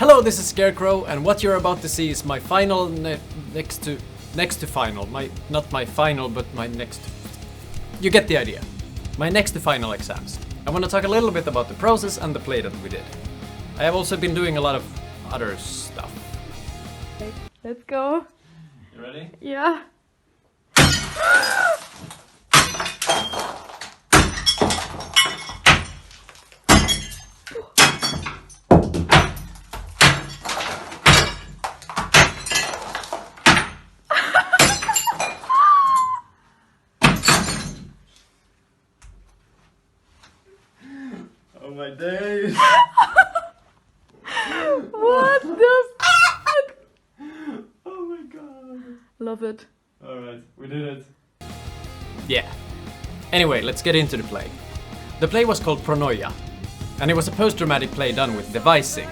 Hello, this is Scarecrow, and what you're about to see is my final next to final. Not my final, but my next. You get the idea. My next to final exams. I want to talk a little bit about the process and the play that we did. I have also been doing a lot of other stuff. Let's go. You ready? Yeah. Oh my days! What the fuck? Oh my god! Love it. Alright, we did it. Yeah. Anyway, let's get into the play. The play was called Pronoia, and it was a post-dramatic play done with devising.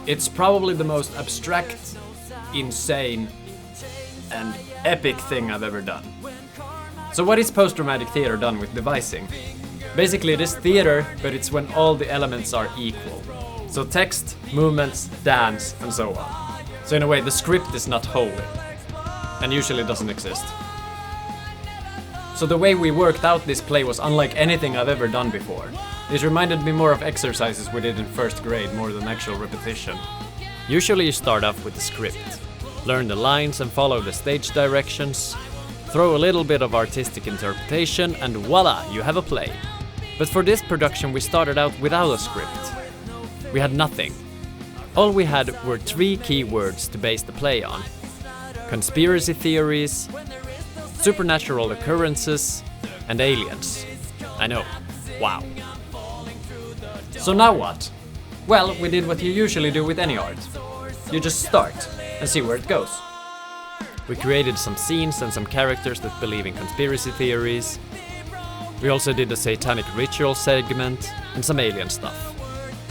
It's probably the most abstract, insane, and epic thing I've ever done. So what is post-dramatic theater done with devising? Basically it is theater, but it's when all the elements are equal. So text, movements, dance, and so on. So in a way the script is not holy, and usually doesn't exist. So the way we worked out this play was unlike anything I've ever done before. It reminded me more of exercises we did in first grade more than actual repetition. Usually you start off with the script, learn the lines and follow the stage directions, throw a little bit of artistic interpretation, and voila, you have a play. But for this production we started out without a script. We had nothing. All we had were 3 key words to base the play on. Conspiracy theories, supernatural occurrences, and aliens. I know. Wow. So now what? Well, we did what you usually do with any art. You just start and see where it goes. We created some scenes and some characters that believe in conspiracy theories. We also did a satanic ritual segment and some alien stuff.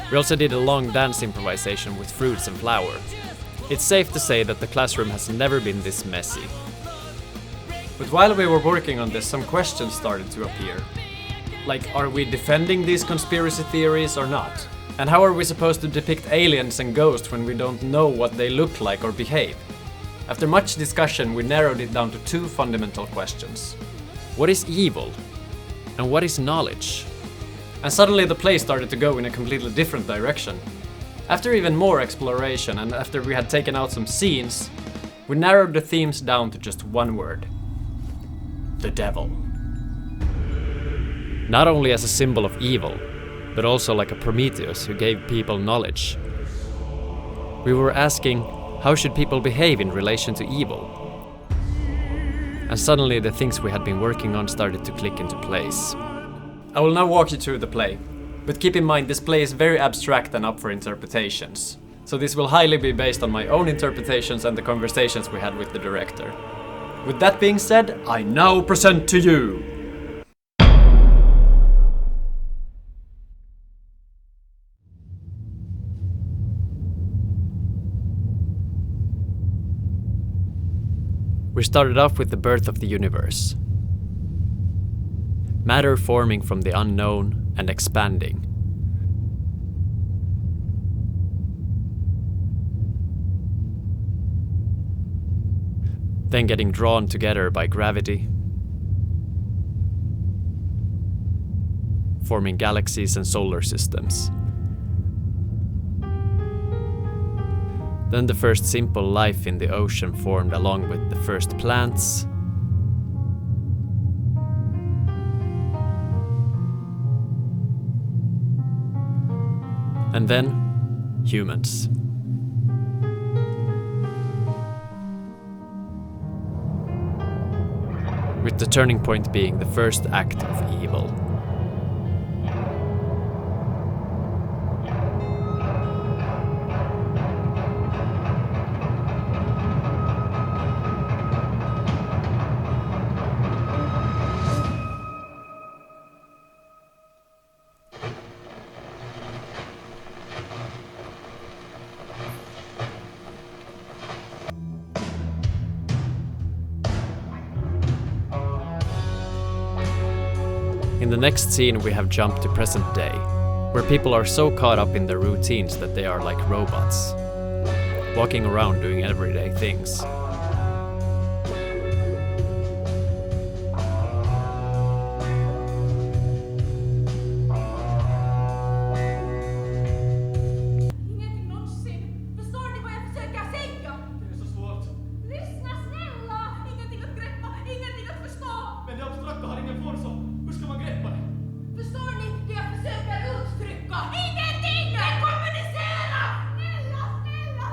We also did a long dance improvisation with fruits and flour. It's safe to say that the classroom has never been this messy. But while we were working on this, some questions started to appear. Like, are we defending these conspiracy theories or not? And how are we supposed to depict aliens and ghosts when we don't know what they look like or behave? After much discussion, we narrowed it down to 2 fundamental questions. What is evil? And what is knowledge? And suddenly the play started to go in a completely different direction. After even more exploration and after we had taken out some scenes, we narrowed the themes down to just 1 word. The devil. Not only as a symbol of evil, but also like a Prometheus who gave people knowledge. We were asking, how should people behave in relation to evil? And suddenly the things we had been working on started to click into place. I will now walk you through the play, but keep in mind this play is very abstract and up for interpretations. So this will highly be based on my own interpretations and the conversations we had with the director. With that being said, I now present to you We started off with the birth of the universe. Matter forming from the unknown and expanding. Then getting drawn together by gravity. Forming galaxies and solar systems. Then the first simple life in the ocean formed along with the first plants. And then humans. With the turning point being the first act of evil. In the next scene we have jumped to present day, where people are so caught up in their routines that they are like robots. walking around doing everyday things.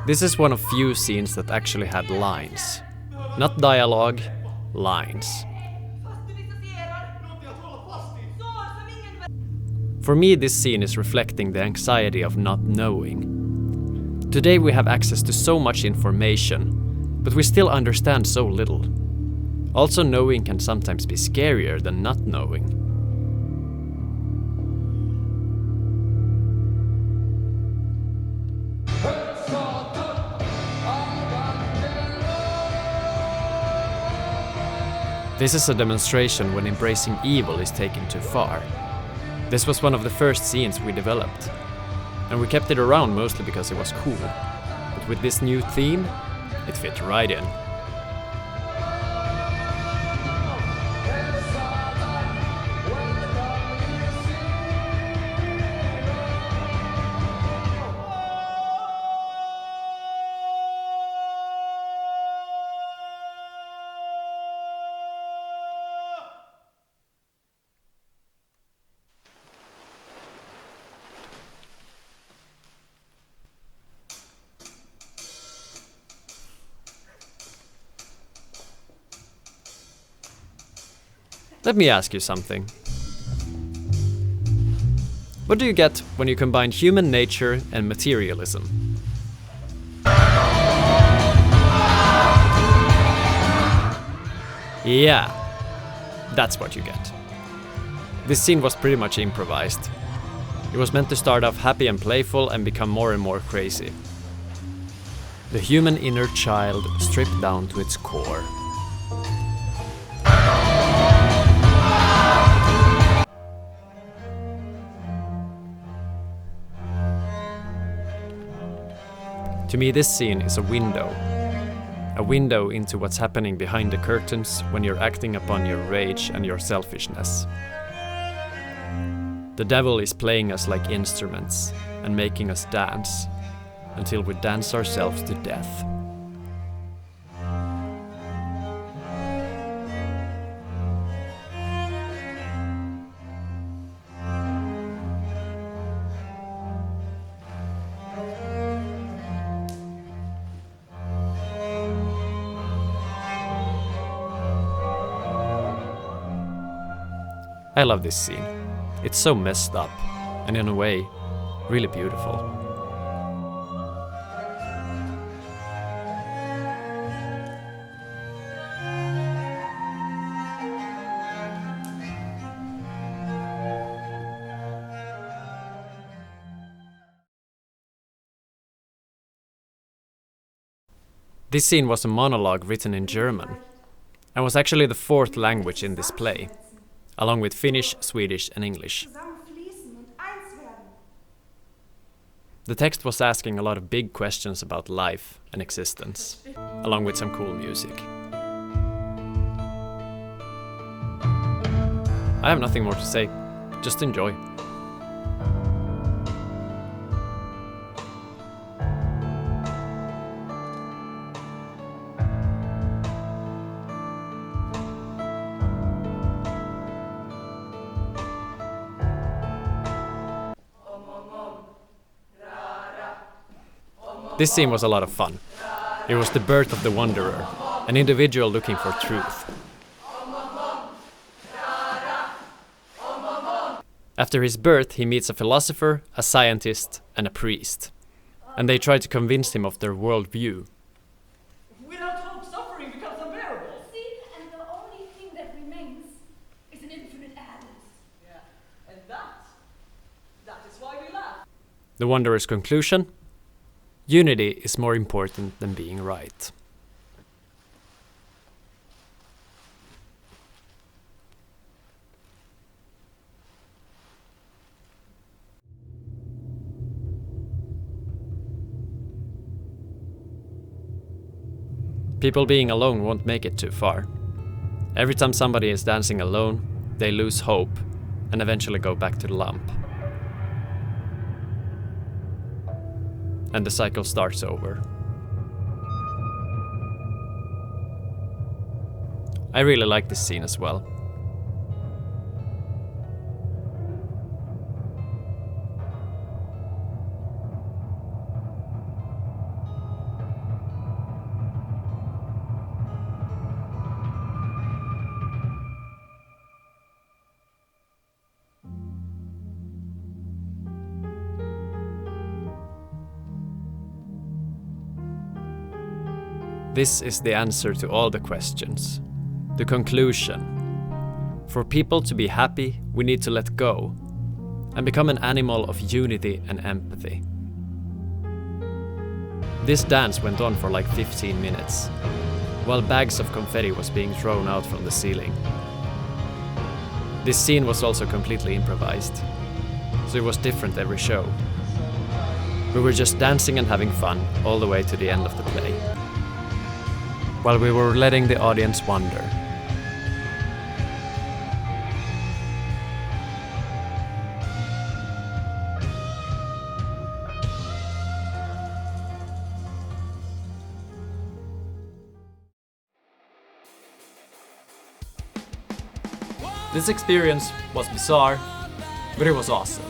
This is one of few scenes that actually had lines. Not dialogue, lines. For me, this scene is reflecting the anxiety of not knowing. Today we have access to so much information, but we still understand so little. Also, knowing can sometimes be scarier than not knowing. This is a demonstration when embracing evil is taken too far. This was one of the first scenes we developed, and we kept it around mostly because it was cool. But with this new theme, it fit right in. Let me ask you something. What do you get when you combine human nature and materialism? Yeah, that's what you get. This scene was pretty much improvised. It was meant to start off happy and playful and become more and more crazy. The human inner child stripped down to its core. To me, this scene is a window into what's happening behind the curtains when you're acting upon your rage and your selfishness. The devil is playing us like instruments and making us dance until we dance ourselves to death. I love this scene. It's so messed up, and in a way, really beautiful. This scene was a monologue written in German, and was actually the fourth language in this play, along with Finnish, Swedish and English. The text was asking a lot of big questions about life and existence, along with some cool music. I have nothing more to say, just enjoy. This scene was a lot of fun. It was the birth of the Wanderer, an individual looking for truth. After his birth, he meets a philosopher, a scientist, and a priest. And they try to convince him of their worldview. Without hope, suffering becomes unbearable. See, and the only thing that remains is an infinite Alice. Yeah, and that is why we laugh. The Wanderer's conclusion? Unity is more important than being right. People being alone won't make it too far. Every time somebody is dancing alone, they lose hope and eventually go back to the lump. And the cycle starts over. I really like this scene as well. This is the answer to all the questions. The conclusion. For people to be happy, we need to let go and become an animal of unity and empathy. This dance went on for like 15 minutes, while bags of confetti was being thrown out from the ceiling. This scene was also completely improvised, so it was different every show. We were just dancing and having fun all the way to the end of the play, while we were letting the audience wonder. This experience was bizarre, but it was awesome.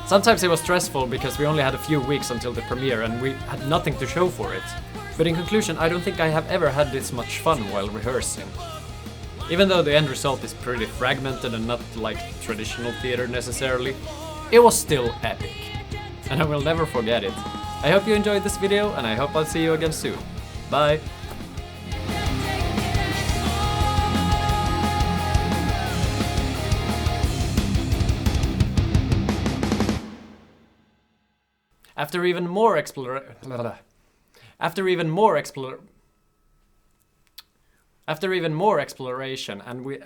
Sometimes it was stressful because we only had a few weeks until the premiere and we had nothing to show for it. But in conclusion, I don't think I have ever had this much fun while rehearsing. Even though the end result is pretty fragmented and not like traditional theater necessarily, it was still epic. And I will never forget it. I hope you enjoyed this video and I hope I'll see you again soon. Bye! After even more exploration and we